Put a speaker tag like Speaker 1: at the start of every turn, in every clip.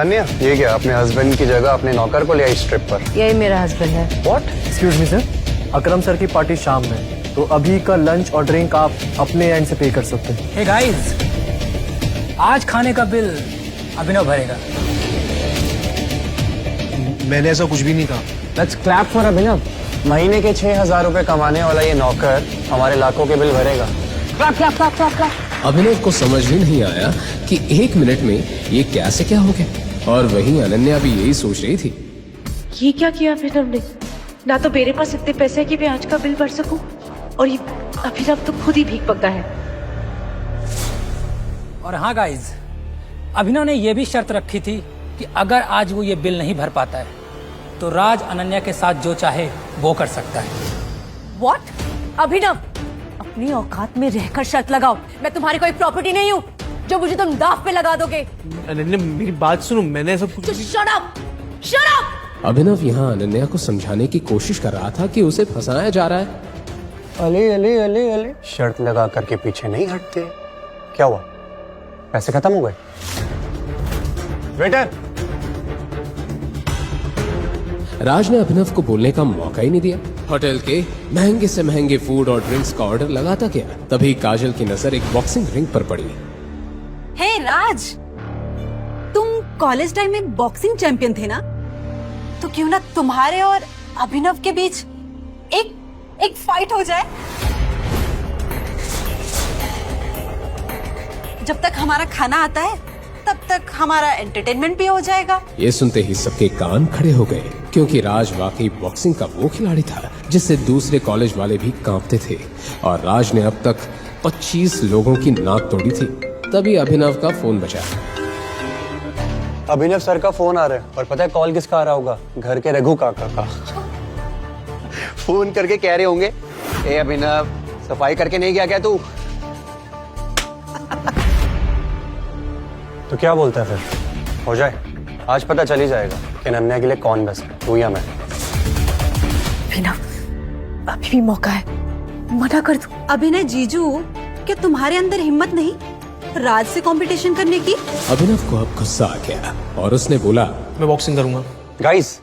Speaker 1: अन्या, ये क्या अपने हस्बैंड की जगह अपने नौकर को ले आई इस ट्रिप पर?
Speaker 2: यही मेरा हस्बैंड है।
Speaker 3: What? Excuse me sir, Akram sir की पार्टी शाम में, तो अभी का लंच और ड्रिंक आप अपने एंड से पे कर सकते हैं।
Speaker 4: हे गाइस, आज खाने का बिल अभिनव भरेगा।
Speaker 5: मैंने ऐसा कुछ भी नहीं कहा।
Speaker 1: लेट्स क्लैप फॉर अभिनव। महीने के 6,000 रुपए कमाने वाला ये नौकर हमारे लाखों के बिल भरेगा। Clap clap clap clap clap.
Speaker 6: Abhinav को समझ ही नहीं आया कि 1 मिनट में ये कैसे क्या हो गया, और वहीं अनन्या भी यही सोच रही थी।
Speaker 2: ये क्या किया अभिनव ने? ना तो मेरे पास इतने पैसे हैं कि मैं आज का बिल भर सकूं, और ये अभिनव तो खुद ही भीख पकता है।
Speaker 4: और हाँ गाइस, अभिनव ने यह भी शर्त रखी थी कि अगर आज वो ये बिल नहीं भर पाता है तो राज अनन्या के साथ जो चाहे वो कर सकता है।
Speaker 7: What? अभिनव, अपनी औकात में रहकर शर्त लगाओ। मैं तुम्हारी कोई प्रॉपर्टी नहीं हूँ जो मुझे तुम दाव पे लगा दोगे।
Speaker 5: अनन्या मेरी बात सुनो, मैंने ऐसा कुछ
Speaker 7: Shut up! Shut up!
Speaker 6: अभिनव यहाँ अनन्या को समझाने की कोशिश कर रहा था कि उसे फंसाया जा रहा है।
Speaker 1: अले अले अले अले, शर्त लगा करके पीछे नहीं हटते। क्या हुआ? पैसे खत्म हो गए? वेटर!
Speaker 6: राज ने अभिनव को बोलने का मौका ही नहीं दिया। होटल के महंगे से महंगे फूड और ड्रिंक्स का ऑर्डर लगाता गया। तभी काजल की नजर एक बॉक्सिंग रिंग पर पड़ी।
Speaker 7: हे राज, तुम कॉलेज टाइम में बॉक्सिंग चैंपियन थे ना? तो क्यों ना तुम्हारे और अभिनव के बीच एक फाइट हो जाए? जब तक हमारा खाना आता है तब तक हमारा एंटरटेनमेंट भी हो जाएगा।
Speaker 6: ये सुनते ही सबके कान खड़े हो गए, क्योंकि राज वाकई बॉक्सिंग का वो खिलाड़ी था जिससे दूसरे कॉलेज वाले भी कांपते थे, और राज ने अब तक 25 लोगों की नाक तोड़ी थी। तभी अभिनव का फोन बजा।
Speaker 1: अभिनव सर का फोन आ रहा है, और पता है कॉल किसका आ रहा होगा? घर के रघु काका का। फोन करके कह रहे होंगे, ए अभिनव, सफाई करके नहीं गया क्या तू? तो क्या बोलता है फिर? हो जाए, आज पता चल ही जाएगा कि अनन्या के लिए कौन बेस्ट है, तू या मैं।
Speaker 7: अभिनव, अभी भी मौका है, मना कर दो। अभिनय जीजू, क्या तुम्हारे अंदर हिम्मत नहीं राज से कंपटीशन करने की?
Speaker 6: अभिनव को अब गुस्सा आ गया और उसने बोला,
Speaker 5: मैं बॉक्सिंग करूंगा।
Speaker 1: गाइस,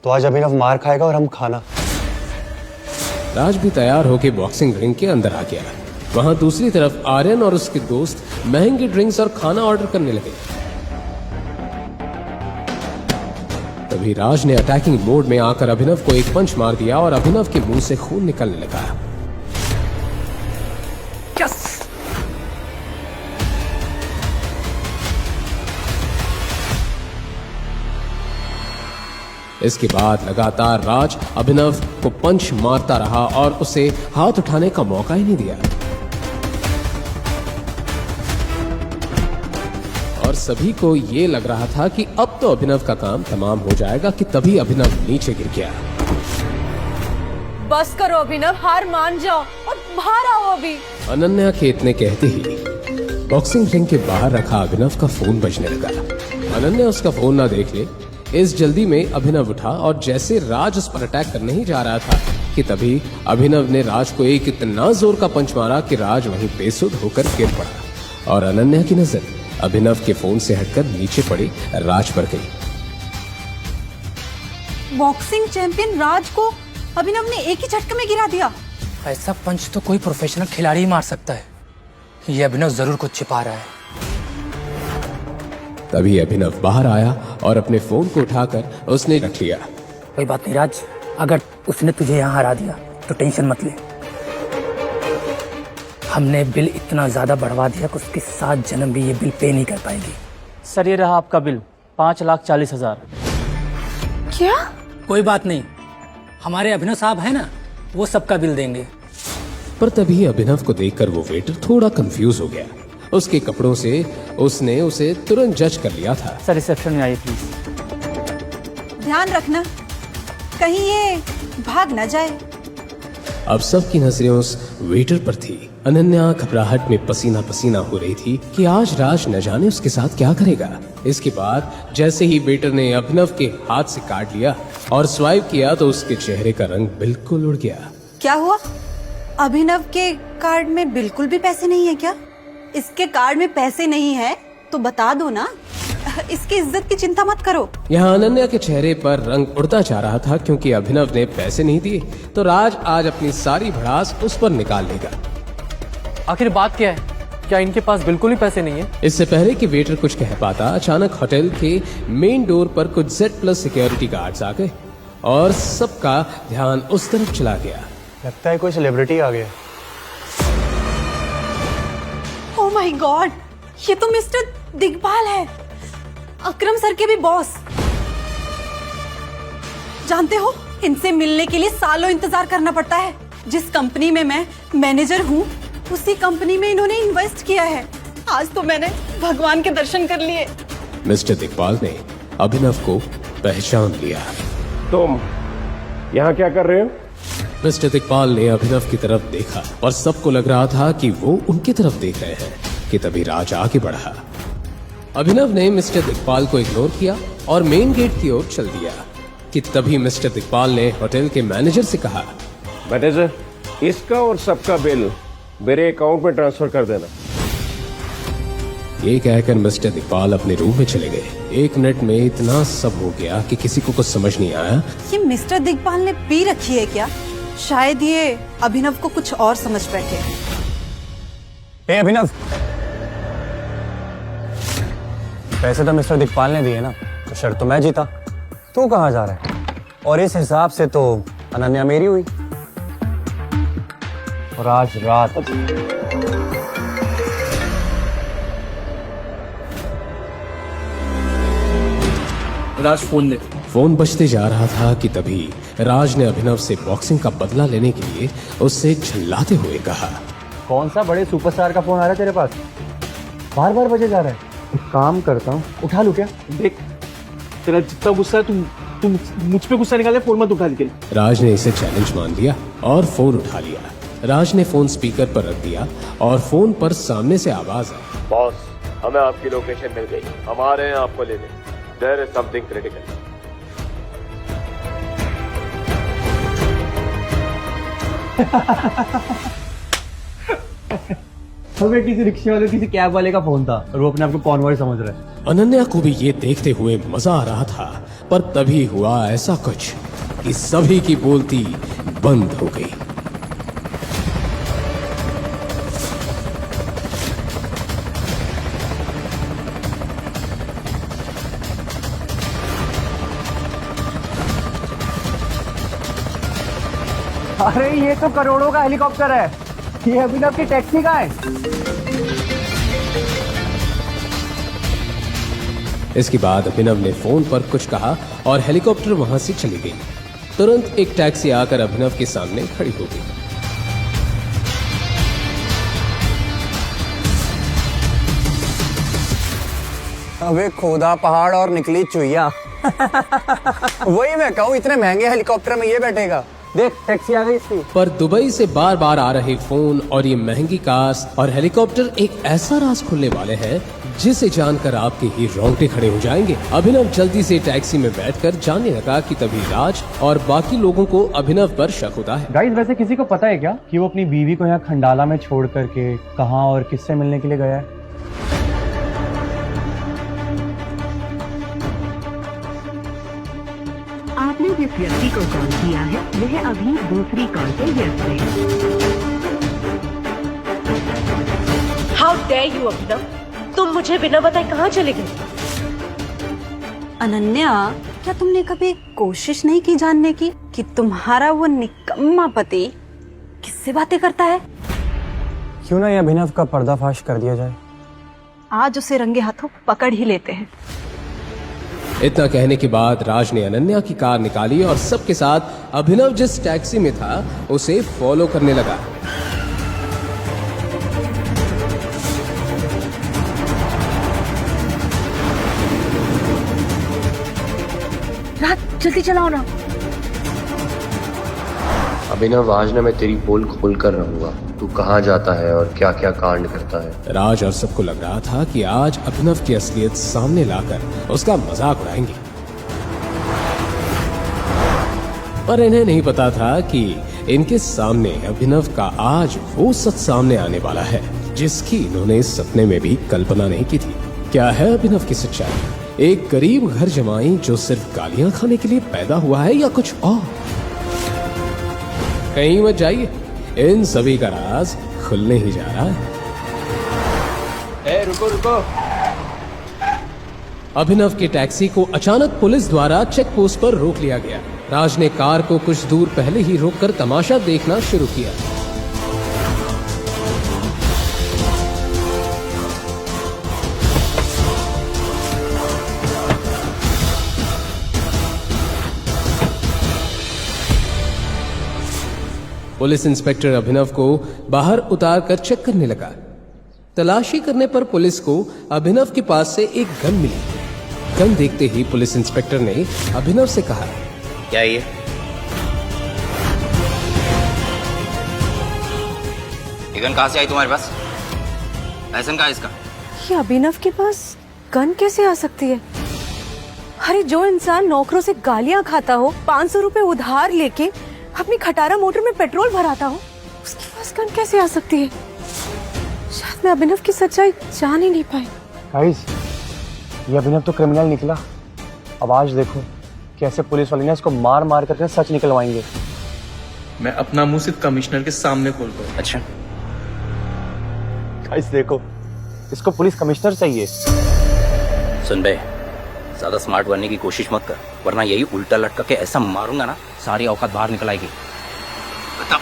Speaker 1: तो आज अभिनव मार खाएगा और हम खाना।
Speaker 6: राज भी तैयार होकर बॉक्सिंग रिंग के अंदर आ गया। वहां दूसरी तरफ आर्यन और उसके दोस्त महंगी ड्रिंक्स और खाना ऑर्डर करने लगे। तभी राज ने अटैकिंग मोड में आकर अभिनव को एक पंच मार दिया और अभिनव के मुंह से खून निकलने लगा।
Speaker 4: यस!
Speaker 6: इसके बाद लगातार राज अभिनव को पंच मारता रहा और उसे हाथ उठाने का मौका ही नहीं दिया, और सभी को ये लग रहा था कि अब तो अभिनव का काम तमाम हो जाएगा कि तभी अभिनव नीचे गिर गया।
Speaker 7: बस करो अभिनव, हार मान जाओ और बाहर आओ अभी।
Speaker 6: अनन्या के इतने कहते ही बॉक्सिंग रिंग के बाहर रखा अभिनव का फोन बजने लगा। अनन्या उसका फोन ना देख ले, इस जल्दी में अभिनव उठा और जैसे राज उस पर अटैक करने ही जा रहा था कि तभी अभिनव ने राज को एक इतना जोर का पंच मारा कि राज वहीं बेसुध होकर गिर पड़ा, और अनन्या की नजर अभिनव के फोन से हटकर नीचे पड़ी राज पर गई।
Speaker 7: बॉक्सिंग चैंपियन राज को अभिनव ने एक ही झटके में गिरा दिया।
Speaker 4: ऐसा पंच तो कोई प्रोफेशनल खिलाड़ी ही मार सकता है। ये अभिनव जरूर कुछ छिपा रहा है।
Speaker 6: तभी अभिनव बाहर आया और अपने फोन को उठाकर उसने रख लिया।
Speaker 4: कोई बात नहीं राज, अगर उसने तुझे यहाँ हरा दिया तो टेंशन मत ले। हमने बिल इतना ज्यादा बढ़वा दिया कि उसके 7 जन्म भी ये बिल पे नहीं कर पाएगी।
Speaker 3: सर, ये रहा आपका बिल, 5,40,000।
Speaker 7: क्या?
Speaker 4: कोई बात नहीं, हमारे अभिनव साहब है ना, वो सबका बिल देंगे।
Speaker 6: पर तभी अभिनव को देखकर वो वेटर थोड़ा कंफ्यूज हो गया। उसके कपड़ों से उसने उसे तुरंत जज कर लिया था।
Speaker 3: सर, रिसेप्शन में आइए प्लीज।
Speaker 7: ध्यान रखना कहीं ये भाग न जाए।
Speaker 6: अब सबकी नजरें उस वेटर पर थी। अनन्या घबराहट में पसीना पसीना हो रही थी कि आज राज न जाने उसके साथ क्या करेगा। इसके बाद जैसे ही वेटर ने अभिनव के हाथ से काट लिया और स्वाइप किया तो उसके चेहरे का रंग बिल्कुल उड़ गया।
Speaker 7: क्या हुआ? अभिनव के कार्ड में बिल्कुल भी पैसे नहीं है क्या? इसके कार्ड में पैसे नहीं है तो बता दो ना। इसकी इज्जत की चिंता मत करो।
Speaker 6: यहाँ अनन्या के चेहरे पर रंग उड़ता जा रहा था क्योंकि अभिनव ने पैसे नहीं दिए तो राज आज अपनी सारी भड़ास उस पर निकाल लेगा।
Speaker 3: आखिर बात क्या है? क्या इनके पास बिल्कुल ही पैसे नहीं है?
Speaker 6: इससे पहले कि वेटर कुछ कह पाता अचानक होटल के मेन डोर पर कुछ Z+ सिक्योरिटी गार्ड्स आ गए और सबका ध्यान उस तरफ चला गया।
Speaker 1: लगता है कोई सेलिब्रिटी आ गया।
Speaker 7: ओह माय गॉड, ये तो मिस्टर दिग्पाल है, अकरम सर के भी बॉस। जानते हो, इनसे मिलने के लिए सालों इंतजार करना पड़ता है। जिस कंपनी में मैं मैनेजर हूँ उसी कंपनी में इन्होंने इन्वेस्ट किया है। आज तो मैंने भगवान के दर्शन कर लिए।
Speaker 6: मिस्टर दिग्पाल ने अभिनव को पहचान लिया।
Speaker 8: तुम यहाँ क्या कर रहे हो?
Speaker 6: मिस्टर दिग्पाल ने अभिनव की तरफ देखा और सबको लग रहा था कि वो उनकी तरफ देख रहे हैं कि तभी राज आगे बढ़ा। अभिनव ने मिस्टर दिग्पाल को इग्नोर किया और मेन गेट की ओर चल दिया कि तभी मिस्टर दिग्पाल ने होटल के मैनेजर से कहा,
Speaker 8: मैनेजर, इसका और सबका बिल मेरे अकाउंट में ट्रांसफर कर देना।
Speaker 6: ये कहकर मिस्टर दिग्पाल अपने रूम में चले गए। 1 मिनट में इतना सब हो गया कि किसी को कुछ समझ नहीं आया।
Speaker 7: ये मिस्टर दिग्पाल ने पी रखी है क्या? शायद ये अभिनव को कुछ और समझ बैठे।
Speaker 1: ए अभिनव, पैसे तो मिस्टर दिग्पाल ने दिए ना, तो शर्त तो मैं जीता। तू कहाँ जा रहा है? और इस हिसाब से तो अनन्या मेरी हुई। और आज रात
Speaker 3: राज फोन दे।
Speaker 6: फोन बजते जा रहा था कि तभी राज ने अभिनव से बॉक्सिंग का बदला लेने के लिए उससे झल्लाते हुए कहा,
Speaker 1: कौन सा बड़े सुपरस्टार का फोन आ रहा है तेरे पास? बार बार बजे जा रहा है। एक काम करता हूँ, उठा लूं क्या?
Speaker 5: देख, तेरा जितना गुस्सा है तुम मुझ पे गुस्सा निकाले, फोन मत उठा के।
Speaker 6: राज ने इसे चैलेंज मान लिया और फोन उठा लिया। राज ने फोन स्पीकर पर रख दिया और फोन पर सामने से आवाज आई,
Speaker 8: बॉस, हमें आपकी लोकेशन मिल गई, हम आ रहे हैं आपको लेने। There is something critical.
Speaker 1: हमें किसी रिक्शे वाले, किसी कैब वाले का फोन था और वो अपने आप को कॉन्वॉय समझ रहा है।
Speaker 6: अनन्या को भी ये देखते हुए मजा आ रहा था, पर तभी हुआ ऐसा कुछ कि सभी की बोलती बंद हो गई।
Speaker 1: अरे ये तो करोड़ों का हेलीकॉप्टर है, ये अभिनव की टैक्सी का है।
Speaker 6: इसके बाद अभिनव ने फोन पर कुछ कहा और हेलीकॉप्टर वहां से चली गई। तुरंत एक टैक्सी आकर अभिनव के सामने खड़ी हो गई।
Speaker 1: अबे खोदा पहाड़ और निकली चुईया। वही मैं कहूँ, इतने महंगे हेलीकॉप्टर में ये बैठेगा। देख, टैक्सी आ गई इसकी।
Speaker 6: पर दुबई से बार बार आ रहे फोन और ये महंगी कार्स और हेलीकॉप्टर एक ऐसा राज खुलने वाले हैं जिसे जानकर आपके ही रोंगटे खड़े हो जाएंगे। अभिनव जल्दी से टैक्सी में बैठकर जाने लगा कि तभी राज और बाकी लोगों को अभिनव पर शक होता है।
Speaker 1: गाइस, वैसे किसी को पता है क्या कि वो अपनी बीवी को यहाँ खंडाला में छोड़ करके कहाँ और किससे मिलने के लिए गया है?
Speaker 9: आपने जिस व्यक्ति को कॉल किया है वह अभी दूसरी कॉल पे व्यस्त है।
Speaker 2: हाउ डेयर यू अभिनव, तुम मुझे बिना बताए कहाँ चले गए?
Speaker 7: अनन्या, क्या तुमने कभी कोशिश नहीं की जानने की कि तुम्हारा वो निकम्मा पति किससे बातें करता है?
Speaker 1: क्यों ना ये अभिनव का पर्दाफाश कर दिया जाए।
Speaker 7: आज उसे रंगे हाथों पकड़ ही लेते हैं।
Speaker 6: इतना कहने के बाद राज ने अनन्या की कार निकाली और सबके साथ अभिनव जिस टैक्सी में था उसे फॉलो करने लगा।
Speaker 2: रात, जल्दी चलाओ ना।
Speaker 10: अभिनव, आज ना मैं तेरी पोल खोल कर रहूंगा। तू कहाँ जाता है और क्या क्या कांड करता है।
Speaker 6: राज और सबको लग रहा था कि आज अभिनव की असलियत सामने लाकर उसका मजाक उड़ाएंगे, पर इन्हें नहीं पता था कि इनके सामने अभिनव का आज वो सच सामने आने वाला है जिसकी इन्होंने सपने में भी कल्पना नहीं की थी। क्या है अभिनव की सच्चाई? एक गरीब घर जमाई जो सिर्फ गालियां खाने के लिए पैदा हुआ है या कुछ और? कहीं मत जाइए, इन सभी का राज खुलने ही जा रहा है।
Speaker 8: रुको रुको।
Speaker 6: अभिनव की टैक्सी को अचानक पुलिस द्वारा चेक पोस्ट पर रोक लिया गया। राज ने कार को कुछ दूर पहले ही रोककर तमाशा देखना शुरू किया। पुलिस इंस्पेक्टर अभिनव को बाहर उतारकर चेक करने लगा। तलाशी करने पर पुलिस को अभिनव के पास से एक गन मिली। गन देखते ही पुलिस इंस्पेक्टर ने अभिनव से कहा,
Speaker 11: क्या ये गन कहां से आई तुम्हारे पास? लाइसेंस कहां है इसका?
Speaker 2: ये अभिनव के पास गन कैसे आ सकती है? अरे जो इंसान नौकरों से गालियां खाता हो, 500 रुपए उधार लेके अपनी खटारा मोटर में पेट्रोल भराता हो, उसके पास गन कैसे आ सकती है? शायद मैं अभिनव की सच्चाई जान ही नहीं पाई।
Speaker 5: गाइस, ये अभिनव तो क्रिमिनल निकला। अब आज देखो कैसे पुलिस वाले ने इसको मार मार करके सच निकलवाएंगे। मैं अपना मुंह सिर्फ कमिश्नर के सामने खोलता हूँ।
Speaker 11: अच्छा,
Speaker 5: गाइस देखो, इसको पुलिस कमिश्नर चाहिए।
Speaker 11: सुन बे, ज्यादा स्मार्ट बनने की कोशिश मत कर, वरना यही उल्टा लटका के ऐसा मारूंगा ना, सारी औकात बाहर निकल आएगी। बता।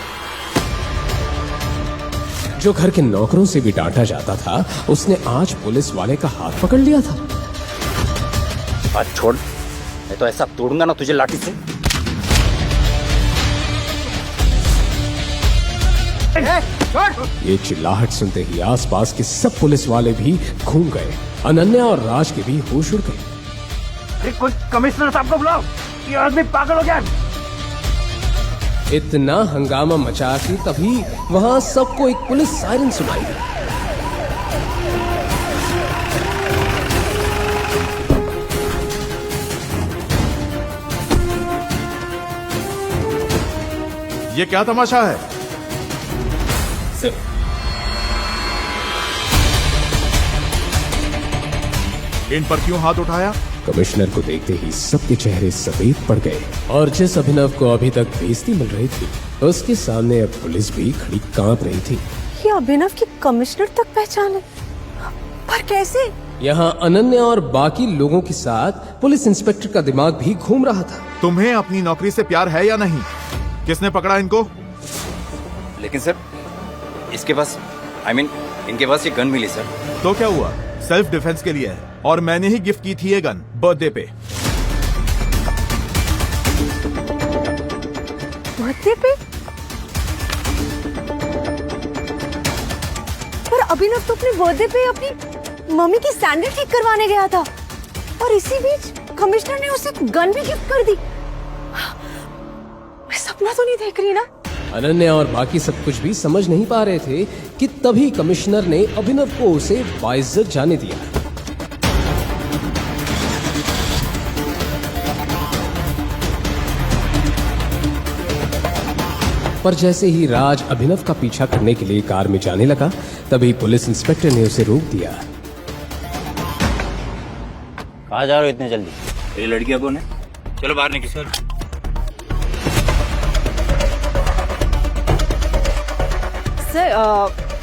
Speaker 6: जो घर के नौकरों से भी डांटा जाता था, उसने आज पुलिस वाले का हाथ पकड़ लिया था।
Speaker 11: बात छोड़, मैं तो ऐसा तोड़ूंगा ना तुझे लाठी से।
Speaker 6: ये चिल्लाहट सुनते ही आसपास के सब पुलिस वाले भी घूम गए। अनन्या और राज के भी होश उड़ गए।
Speaker 5: कमिश्नर साहब को बुलाओ, ये आदमी पागल हो गया।
Speaker 6: इतना हंगामा मचा कि तभी वहां सबको एक पुलिस सायरन सुनाई दी।
Speaker 12: ये क्या तमाशा है? इन पर क्यों हाथ उठाया?
Speaker 6: कमिश्नर को देखते ही सबके चेहरे सफेद पड़ गए और जिस अभिनव को अभी तक बेइज्जती मिल रही थी, उसके सामने अब पुलिस भी खड़ी कांप रही थी।
Speaker 2: ये अभिनव की कमिश्नर तक पहचाने, पर कैसे?
Speaker 6: यहाँ अनन्या और बाकी लोगों के साथ पुलिस इंस्पेक्टर का दिमाग भी घूम रहा था।
Speaker 12: तुम्हें अपनी नौकरी से प्यार है या नहीं? किसने पकड़ा इनको?
Speaker 11: लेकिन सर, इसके पास इनके पास ये गन मिली सर।
Speaker 12: तो क्या हुआ? सेल्फ डिफेंस के लिए है और मैंने ही गिफ्ट की थी ये गन बर्थडे पे।
Speaker 2: बर्थडे पे? पर अभिनव तो अपने बर्थडे पे अपनी मम्मी की सैंडल ठीक करवाने गया था और इसी बीच कमिश्नर ने उसे गन भी गिफ्ट कर दी। मैं सपना तो नहीं देख रही ना?
Speaker 6: अनन्या और बाकी सब कुछ भी समझ नहीं पा रहे थे कि तभी कमिश्नर ने अभिनव को उसे बाइज्जत जाने दिया। पर जैसे ही राज अभिनव का पीछा करने के लिए कार में जाने लगा, तभी पुलिस इंस्पेक्टर ने उसे रोक दिया।
Speaker 11: कहाँ जा रहे हो इतने जल्दी? ये लड़कियां कौन है? चलो बाहर निकलो सर।
Speaker 7: सर,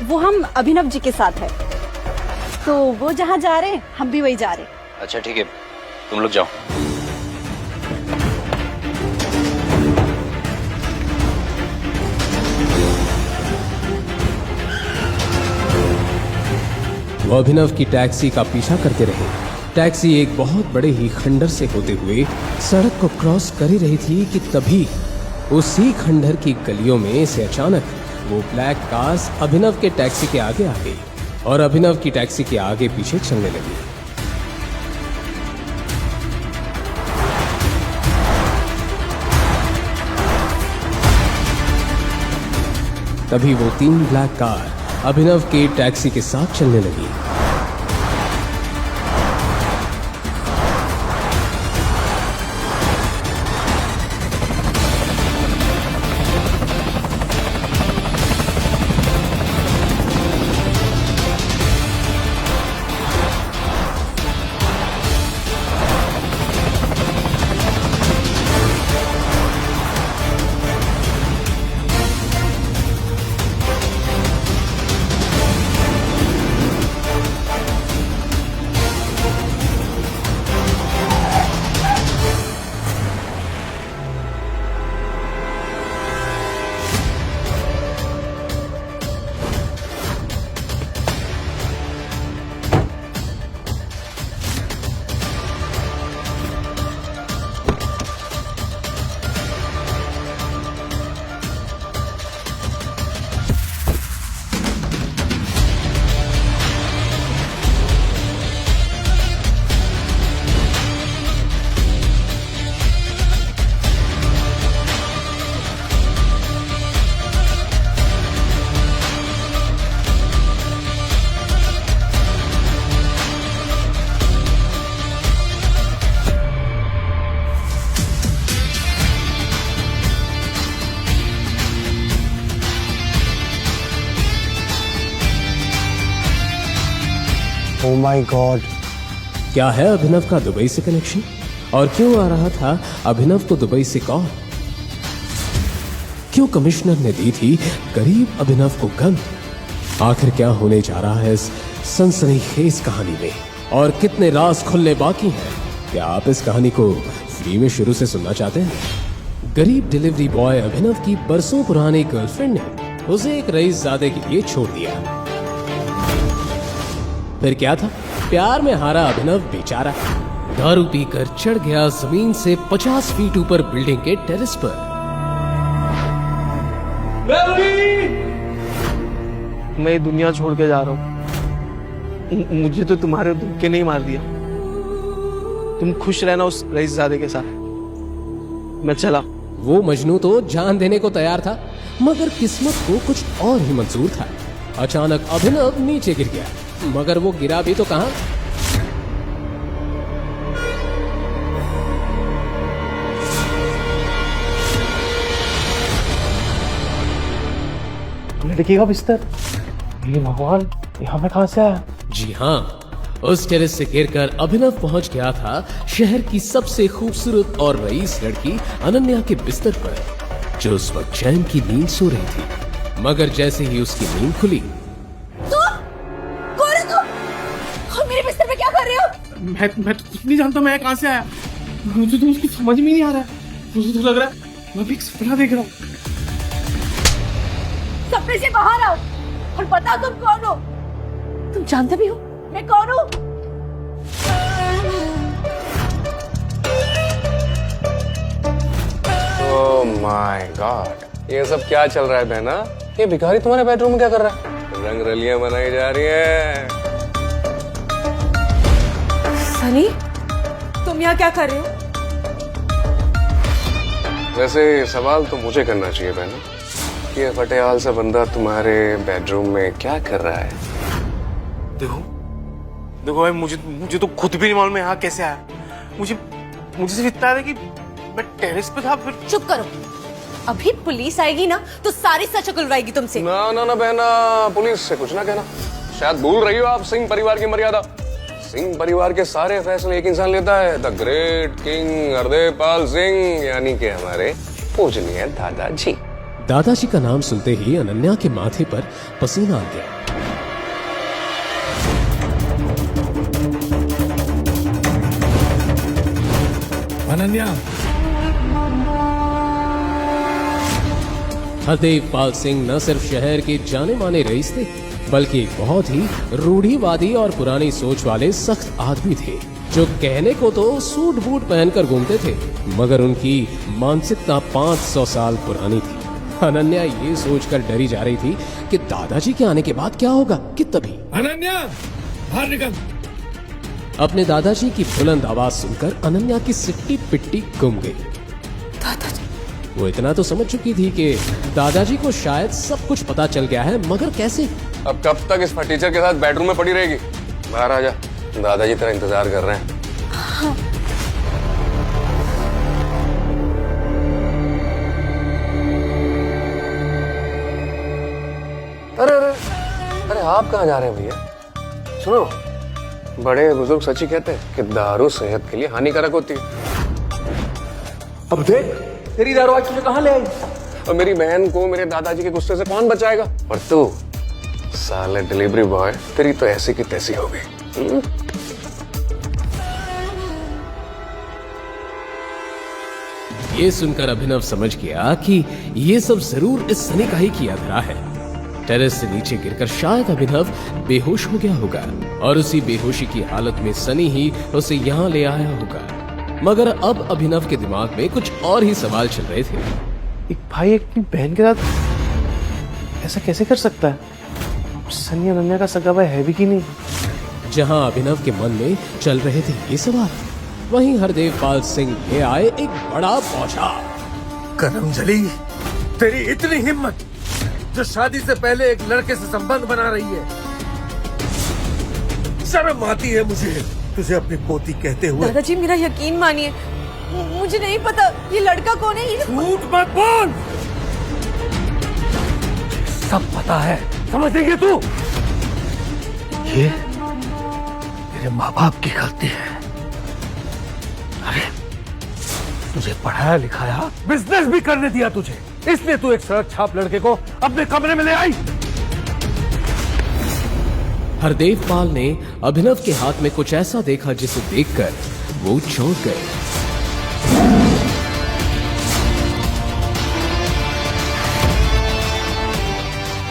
Speaker 7: वो हम अभिनव जी के साथ है, तो वो जहाँ जा रहे हैं हम भी वही जा रहे हैं।
Speaker 11: अच्छा ठीक है, तुम लोग जाओ।
Speaker 6: वो अभिनव की टैक्सी का पीछा करते रहे। टैक्सी एक बहुत बड़े ही खंडर से होते हुए सड़क को क्रॉस कर ही रही थी कि तभी उसी खंडर की गलियों में से अचानक वो ब्लैक कार्स अभिनव के टैक्सी के आगे आ गई और अभिनव की टैक्सी के आगे पीछे चलने लगी। तभी वो 3 ब्लैक कार अभिनव के टैक्सी के साथ चलने लगी।
Speaker 1: Oh my God.
Speaker 6: क्या है अभिनव का दुबई से कनेक्शन, और क्यों आ रहा था अभिनव को दुबई से कॉल? क्यों कमिश्नर ने दी थी गरीब अभिनव को गन? आखिर क्या होने जा रहा है इस सनसनीखेज कहानी में, और कितने राज खुलने बाकी हैं? क्या आप इस कहानी को फ्री में शुरू से सुनना चाहते हैं? गरीब डिलीवरी बॉय अभिनव की बरसों पुरानी गर्लफ्रेंड ने उसे एक रईसजादे के लिए छोड़ दिया। फिर क्या था? प्यार में हारा अभिनव बेचारा दारू पीकर चढ़ गया जमीन से 50 फीट ऊपर बिल्डिंग के टेरेस पर।
Speaker 3: मैं ये दुनिया छोड़ के जा रहा हूँ। मुझे तो तुम्हारे धोखे नहीं मार दिया। तुम खुश रहना उस रईसजादे के साथ। मैं चला।
Speaker 6: वो मजनू तो जान देने को तैयार था, मगर किस्मत को कुछ और ही मंजूर था। अचानक अभिनव नीचे गिर गया, मगर वो गिरा भी तो कहां?
Speaker 3: लड़की का बिस्तर। ये भगवान, यहाँ पे कहां से आया?
Speaker 6: जी हाँ, उस टेरेस से गिरकर अभिनव पहुंच गया था शहर की सबसे खूबसूरत और रईस लड़की अनन्या के बिस्तर पर, जो उस वक्त चैन की नींद सो रही थी। मगर जैसे ही उसकी नींद खुली,
Speaker 2: कौन है तुम? और मेरे बिस्तर पे क्या कर रहे हो?
Speaker 3: मैं तो कुछ नहीं जानता मैं कहां से आया। मुझे तो उसकी समझ में नहीं आ रहा है। मुझे तो लग रहा है मैं भी एक सपना देख रहा हूँ।
Speaker 2: सपने से बाहर आओ और बताओ तुम कौन हो। तुम जानते भी हो मैं कौन हूँ?
Speaker 1: ओह माय गॉड, ये सब क्या चल रहा है बहना? ये भिखारी तुम्हारे बेडरूम में क्या कर रहा है? रंग रलियां बनाई जा रही है।
Speaker 2: सनी, तुम यहाँ क्या कर रहे हो?
Speaker 1: वैसे सवाल तो मुझे करना चाहिए बहना, ये फटेहाल सा बंदा तुम्हारे बेडरूम में क्या कर रहा है?
Speaker 3: देखो भाई, मुझे तो खुद भी नहीं मालूम मैं यहाँ कैसे आया। मुझे सिर्फ इतना है कि मैं टेरेस पे था। फिर
Speaker 2: चुप करो, अभी पुलिस आएगी ना तो सारी सच उगलवाएगी तुमसे।
Speaker 1: ना ना ना बहना, पुलिस से कुछ ना कहना। शायद भूल रही हो आप सिंह परिवार की मर्यादा। सिंह परिवार के सारे फैसले एक इंसान लेता है, द ग्रेट किंग हरदेवपाल सिंह, यानी कि हमारे पूजनीय दादाजी।
Speaker 6: दादाजी का नाम सुनते ही अनन्या के माथे पर पसीना आ गया।
Speaker 13: अनन्या,
Speaker 6: हरदेवपाल सिंह न सिर्फ शहर के जाने माने रईस थे, बल्कि एक बहुत ही रूढ़िवादी और पुरानी सोच वाले सख्त आदमी थे, जो कहने को तो सूट बूट पहनकर घूमते थे, मगर उनकी मानसिकता 500 साल पुरानी थी। अनन्या ये सोचकर डरी जा रही थी कि दादाजी के आने के बाद क्या होगा कि तभी
Speaker 13: अनन्या बाहर निकल।
Speaker 6: अपने दादाजी की बुलंद आवाज सुनकर अनन्या की सिट्टी पिट्टी गुम गई।
Speaker 2: दादाजी?
Speaker 6: वो इतना तो समझ चुकी थी कि दादाजी को शायद सब कुछ पता चल गया है, मगर कैसे?
Speaker 1: अब कब तक इस फटीचर के साथ बेडरूम में पड़ी रहेगी? बाहर आ जा, दादाजी तेरा इंतजार कर रहे हैं।
Speaker 2: हाँ।
Speaker 1: अरे अरे अरे, आप कहाँ जा रहे हैं भैया? सुनो, बड़े बुजुर्ग सच ही कहते हैं कि दारू सेहत के लिए हानिकारक होती है।
Speaker 3: अब देख, तेरी दारू आज तुझे कहाँ ले आई?
Speaker 1: और मेरी बहन को मेरे दादाजी के गुस्से से कौन बचाएगा? और तू साले डिलीवरी बॉय, तेरी तो ऐसी की तैसी हो गई।
Speaker 6: ये सुनकर अभिनव समझ गया कि ये सब जरूर इस सनी का ही किया धरा है। टेरेस से नीचे गिरकर शायद अभिनव बेहोश हो गया होगा, और उसी बेहोशी की हालत में सनी ही उसे यहाँ ले आया होगा। मगर अब अभिनव के दिमाग में कुछ और ही सवाल चल रहे थे।
Speaker 3: एक भाई अपनी बहन के साथ ऐसा कैसे कर सकता है? सनी अनन्या का सगा भाई है भी कि नहीं?
Speaker 6: जहां अभिनव के मन में चल रहे थे ये सवाल, वहीं हरदेवपाल सिंह ले आए एक बड़ा पौधा।
Speaker 13: करमजली, तेरी इतनी हिम्मत, जो शादी से पहले एक लड़के से संबंध बना रही है। शर्म आती है मुझे तुझे अपनी पोती कहते हुए।
Speaker 2: दादाजी मेरा यकीन मानिए, मुझे नहीं पता ये लड़का कौन है।
Speaker 13: झूठ मत बोल, सब पता है, समझ देंगे तू। मेरे माँ बाप की गलती है। अरे तुझे पढ़ाया लिखाया, बिजनेस भी करने दिया तुझे, इसलिए तू एक सड़क छाप लड़के को अपने कमरे में ले आई।
Speaker 6: हरदेव पाल ने अभिनव के हाथ में कुछ ऐसा देखा जिसे देखकर वो चौंक गए।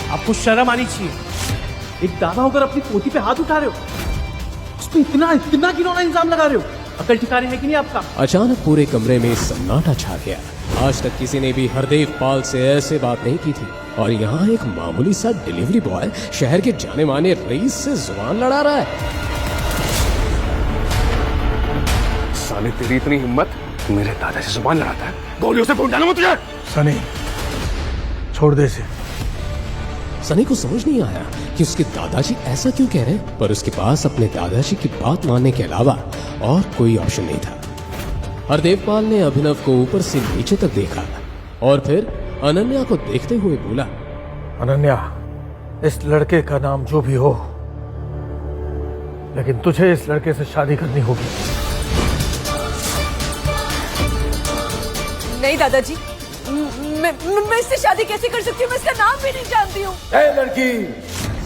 Speaker 3: आपको शर्म आनी चाहिए। एक दादा होकर अपनी पोती पे हाथ उठा रहे हो, उसको इतना इतना गिनौना इल्जाम लगा रहे हो। अकल ठिकाने है कि नहीं आपका?
Speaker 6: अचानक पूरे कमरे में सन्नाटा छा गया। आज तक किसी ने भी हरदेव पाल से ऐसे बात नहीं की थी, और यहाँ एक मामूली सा डिलीवरी बॉय शहर के जाने माने रईस से जुबान लड़ा रहा है।
Speaker 1: साले तेरी इतनी हिम्मत, मेरे दादा से जुबान लड़ाता है? गोलियों से फोन डालूंगा तुझे।
Speaker 13: सनी छोड़ दे इसे।
Speaker 6: सनी को समझ नहीं आया कि उसके दादाजी ऐसा क्यों कह रहे हैं, पर उसके पास अपने दादाजी की बात मानने के अलावा और कोई ऑप्शन नहीं था। हरदेव पाल ने अभिनव को ऊपर से नीचे तक देखा और फिर अनन्या को देखते हुए बोला,
Speaker 13: अनन्या, इस लड़के का नाम जो भी हो, लेकिन तुझे इस लड़के से शादी करनी होगी।
Speaker 2: नहीं दादाजी, मैं इससे शादी कैसे कर सकती हूँ? मैं इसका नाम भी नहीं जानती हूँ।
Speaker 13: लड़की,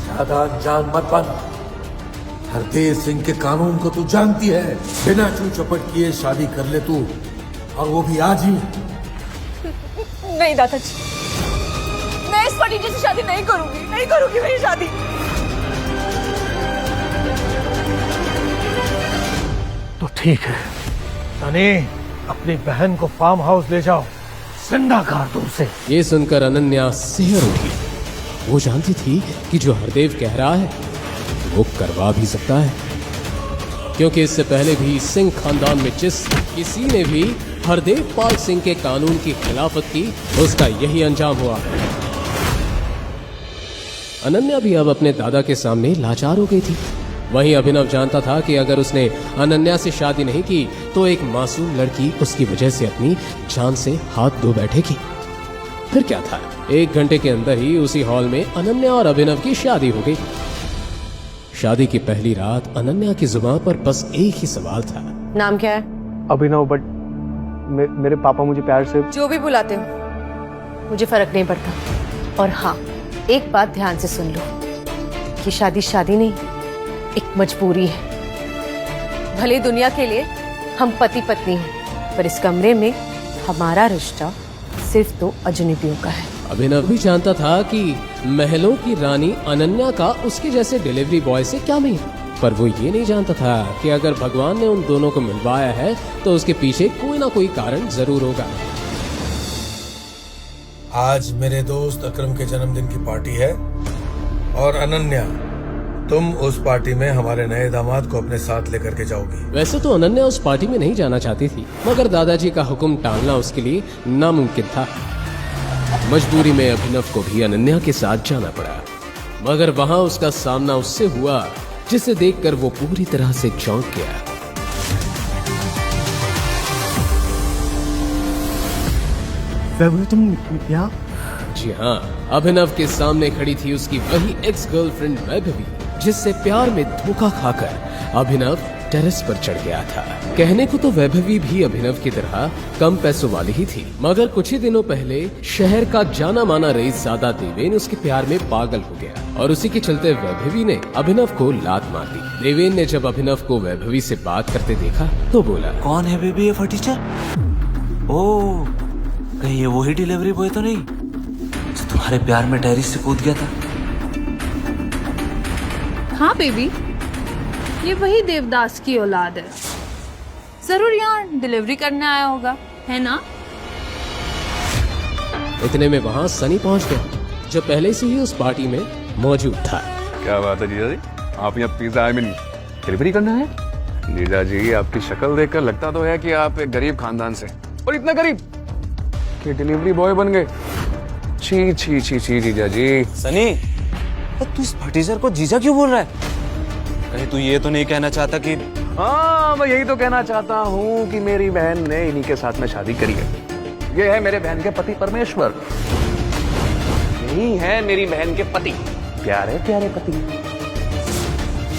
Speaker 13: ज्यादा अनजान मत बन। हरदेव सिंह के कानून को तू जानती है। बिना चू चपट किए शादी कर ले तू, और वो भी आज ही।
Speaker 2: नहीं दादाजी, मैं इस फटीचे से शादी नहीं करूंगी, नहीं करूंगी मैं ये शादी।
Speaker 13: तो ठीक है सनी, अपनी बहन को फार्म हाउस ले जाओ, जिंदा कर दो उसे।
Speaker 6: ये सुनकर अनन्या सिहर उठी। वो जानती थी कि जो हरदेव कह रहा है वो करवा भी सकता है, क्योंकि इससे पहले भी सिंह खानदान में जिस किसी ने भी हरदेव पाल सिंह के कानून की खिलाफत की, उसका यही अंजाम हुआ। अनन्या भी अब अपने दादा के सामने लाचार हो गई थी। वहीं अभिनव जानता था कि अगर उसने अनन्या से शादी नहीं की तो एक मासूम लड़की उसकी वजह से अपनी जान से हाथ धो बैठेगी। फिर क्या था, 1 घंटे के अंदर ही उसी हॉल में अनन्या और अभिनव की शादी हो गई। शादी की पहली रात अनन्या की जुबान पर बस एक ही सवाल था।
Speaker 2: नाम क्या है?
Speaker 3: अभिनव, बट मेरे पापा मुझे प्यार से
Speaker 2: जो भी बुलाते हो मुझे फर्क नहीं पड़ता। और हाँ, एक बात ध्यान से सुन लो कि शादी शादी नहीं, एक मजबूरी है। भले दुनिया के लिए हम पति पत्नी हैं, पर इस कमरे में हमारा रिश्ता सिर्फ 2 अजनबियों का है।
Speaker 6: अभिनव भी जानता था कि महलों की रानी अनन्या का उसके जैसे डिलीवरी बॉय से क्या मिल, पर वो ये नहीं जानता था कि अगर भगवान ने उन दोनों को मिलवाया है तो उसके पीछे कोई ना कोई कारण जरूर होगा।
Speaker 13: आज मेरे दोस्त अकरम के जन्मदिन की पार्टी है, और अनन्या, तुम उस पार्टी में हमारे नए दामाद को अपने साथ लेकर के जाओगी।
Speaker 6: वैसे तो अनन्या उस पार्टी में नहीं जाना चाहती थी, मगर दादाजी का हुक्म टालना उसके लिए नामुमकिन था। मजबूरी में अभिनव को भी अनन्या के साथ जाना पड़ा, मगर वहां उसका सामना उससे हुआ जिसे देखकर वो पूरी तरह से चौंक गया।
Speaker 3: तुम यहाँ?
Speaker 6: जी हाँ, अभिनव के सामने खड़ी थी उसकी वही एक्स गर्लफ्रेंड वैभवी, जिससे प्यार में धोखा खाकर अभिनव टेरेस पर चढ़ गया था। कहने को तो वैभवी भी अभिनव की तरह कम पैसों वाली ही थी, मगर कुछ ही दिनों पहले शहर का जाना माना रईसजादा देवेन उसके प्यार में पागल हो गया, और उसी के चलते वैभवी ने अभिनव को लात मार दी। देवेन ने जब अभिनव को वैभवी से बात करते देखा तो बोला,
Speaker 14: कौन है बेबी ये फटीचर? ओह, कहीं ये वही डिलीवरी बॉय तो नहीं जो तुम्हारे प्यार में टेरेस से कूद गया था?
Speaker 15: हाँ बेबी, ये वही देवदास की औलाद है। जरूर यहाँ डिलीवरी करने आया होगा, है ना?
Speaker 6: इतने में वहाँ सनी पहुँच गया, जो पहले से ही उस पार्टी में मौजूद था।
Speaker 1: क्या बात है जीजा जी, आप यहाँ पिज्जा डिलीवरी करना है? जीजा जी, आपकी शक्ल देखकर लगता तो है कि आप एक गरीब खानदान से, और इतना गरीब कि डिलीवरी बॉय बन गए। छी छी छी छी जीजा जी।
Speaker 14: सनी, तू इस फटीचर को जीजा क्यों बोल रहा है? कहीं तू ये तो नहीं कहना चाहता कि...
Speaker 1: हाँ, मैं यही तो कहना चाहता हूँ कि मेरी बहन ने इन्हीं के साथ में शादी करी है। ये है मेरे बहन के पति परमेश्वर, यही है मेरी बहन के पति, प्यारे प्यारे पति।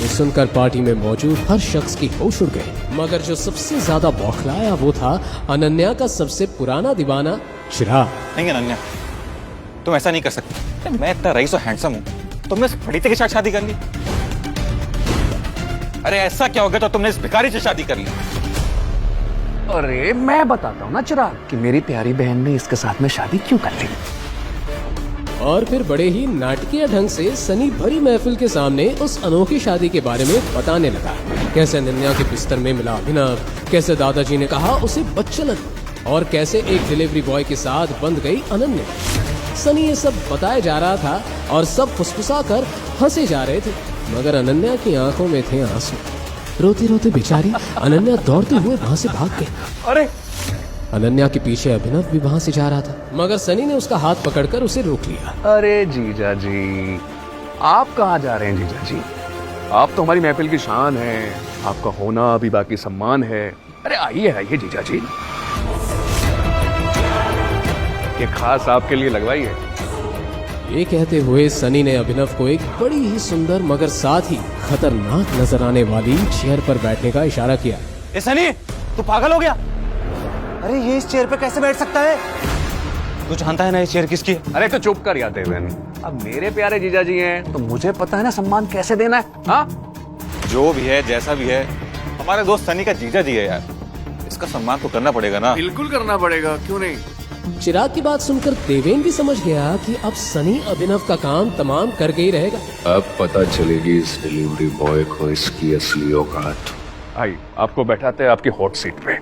Speaker 6: ये सुनकर पार्टी में मौजूद हर शख्स की होश उड़ गई, मगर जो सबसे ज्यादा बौखलाया वो था अनन्या का सबसे पुराना दीवाना चिराग।
Speaker 16: नहीं अनन्या, तुम ऐसा नहीं कर सकती। मैं इतना रईस और हैंडसम हूँ, तुमने इस फटीते के साथ शादी कर ली? अरे ऐसा क्या हो गया तो तुमने इस भिखारी से शादी कर ली?
Speaker 17: अरे मैं बताता हूँ ना चिराग कि मेरी प्यारी बहन ने इसके साथ में शादी क्यों कर ली।
Speaker 6: और फिर बड़े ही नाटकीय ढंग से सनी भरी महफिल के सामने उस अनोखी शादी के बारे में बताने लगा। कैसे अनन्या के बिस्तर में मिला अभिनव, कैसे दादाजी ने कहा उसे बच्चन, और कैसे एक डिलीवरी बॉय के साथ बंध गई अनन्या। सनी ये सब बताया जा रहा था और सब फुसफुसा कर हंसे जा रहे थे, मगर अनन्या की आंखों में थे आंसू। रोते रोते बेचारी अनन्या दौड़ते हुए वहां से भाग गई।
Speaker 17: अरे
Speaker 6: अनन्या के पीछे अभिनव भी वहां से जा रहा था, मगर सनी ने उसका हाथ पकड़कर उसे रोक लिया।
Speaker 17: अरे जीजा जी, आप कहाँ जा रहे हैं जीजा जी? आप तो हमारी महफिल की शान हैं, आपका होना भी बाकी सम्मान है। अरे आइए आइए जीजा जी, ये खास आपके लिए लगवाई है।
Speaker 6: ये कहते हुए सनी ने अभिनव को एक बड़ी ही सुंदर मगर साथ ही खतरनाक नजर आने वाली चेयर पर बैठने का इशारा किया।
Speaker 16: ए सनी, तू पागल हो गया? अरे ये इस चेयर पे कैसे बैठ सकता है? तू जानता है ना ये चेयर किसकी है?
Speaker 17: अरे तो चुप कर याद है, अब मेरे प्यारे जीजा जी हैं तो मुझे पता है ना सम्मान कैसे देना है। हाँ,
Speaker 16: जो भी है जैसा भी है, हमारे दोस्त सनी का जीजा जी है यार, इसका सम्मान तो करना पड़ेगा ना।
Speaker 17: बिल्कुल करना पड़ेगा, क्यों नहीं।
Speaker 6: चिराग की बात सुनकर देवेन भी समझ गया कि अब सनी अभिनव का काम तमाम करके ही रहेगा।
Speaker 10: अब पता चलेगी इस डिलीवरी बॉय को इसकी असली औकात।
Speaker 17: आई आपको बैठाते हैं आपकी हॉट सीट पे,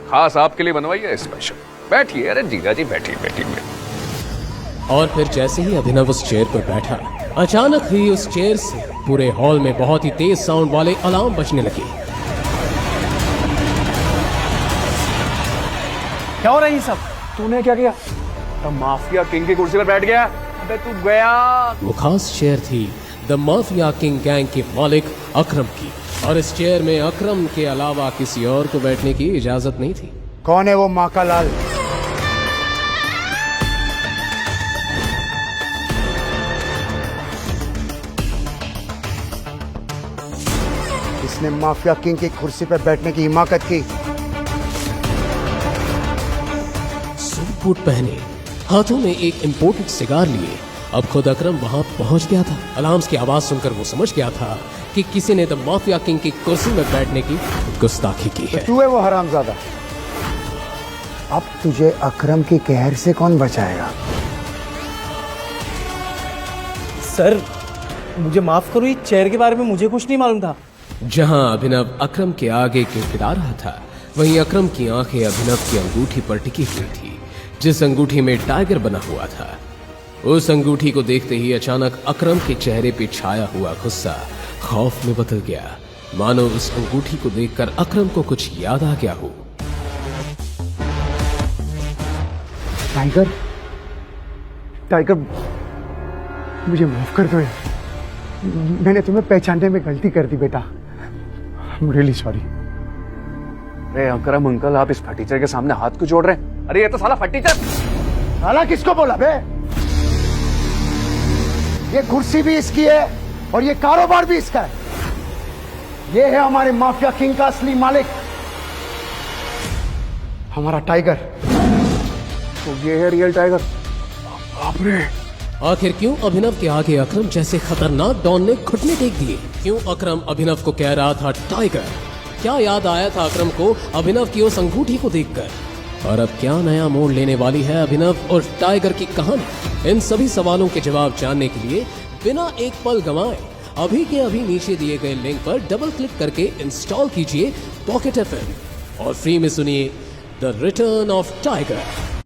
Speaker 17: खास आपके लिए बनवाई है स्पेशल। बैठिए, अरे जीजा जी बैठिए बैठिए।
Speaker 6: और फिर जैसे ही अभिनव उस चेयर पर बैठा, अचानक ही उस चेयर से पूरे हॉल में बहुत ही तेज साउंड वाले अलार्म बजने लगे।
Speaker 17: क्या हो रहा है ये सब? तूने क्या किया? तो माफिया किंग की कुर्सी पर बैठ गया। अबे तू गया।
Speaker 6: वो खास चेयर थी द माफिया किंग गैंग के मालिक अकरम की, और इस चेयर में अकरम के अलावा किसी और को बैठने की इजाजत नहीं थी।
Speaker 18: कौन है वो माका लाल? इसने माफिया किंग की कुर्सी पर बैठने की हिमाकत की।
Speaker 6: सूट बूट पहने, हाथों में एक इम्पोर्टेड सिगार लिए, अब खुद अकरम वहां पहुंच गया था। अलार्म्स की आवाज सुनकर वो समझ गया था कि किसी ने द माफिया किंग की कुर्सी में बैठने की गुस्ताखी की है।
Speaker 18: तू है वो हरामजादा। अब तुझे अकरम की कहर से कौन बचाएगा?
Speaker 3: सर मुझे माफ करो, ये चेयर के बारे में मुझे कुछ नहीं मालूम था।
Speaker 6: जहां अभिनव अकरम के आगे गिड़गिड़ा रहा था, वहीं अकरम की आंखें अभिनव की अंगूठी पर टिकी हुई थी, जिस अंगूठी में टाइगर बना हुआ था। उस अंगूठी को देखते ही अचानक अकरम के चेहरे पे छाया हुआ गुस्सा खौफ में बदल गया, मानो उस अंगूठी को देखकर अकरम को कुछ याद आ गया हो।
Speaker 18: टाइगर, टाइगर मुझे माफ कर दो यार, मैंने तुम्हें पहचानने में गलती कर दी बेटा। I'm really sorry।
Speaker 17: अरे अकरम अंकल, आप इस फटीचर के सामने हाथ क्यों जोड़ रहे हैं? अरे ये तो साला फटीचर।
Speaker 18: साला किसको बोला बे? ये कुर्सी भी इसकी है और ये कारोबार भी इसका है। ये है हमारे माफिया किंग का असली मालिक, हमारा टाइगर।
Speaker 17: तो ये है रियल टाइगर। बाप रे।
Speaker 6: आखिर क्यों अभिनव के आगे अकरम जैसे खतरनाक डॉन ने घुटने टेक दिए? क्यों अकरम अभिनव को कह रहा था टाइगर? क्या याद आया था अकरम को अभिनव की उस अंगूठी को देखकर? और अब क्या नया मोड़ लेने वाली है अभिनव और टाइगर की कहानी? इन सभी सवालों के जवाब जानने के लिए बिना एक पल गंवाए अभी के अभी नीचे दिए गए लिंक पर डबल क्लिक करके इंस्टॉल कीजिए पॉकेट FM और फ्री में सुनिए द रिटर्न ऑफ टाइगर।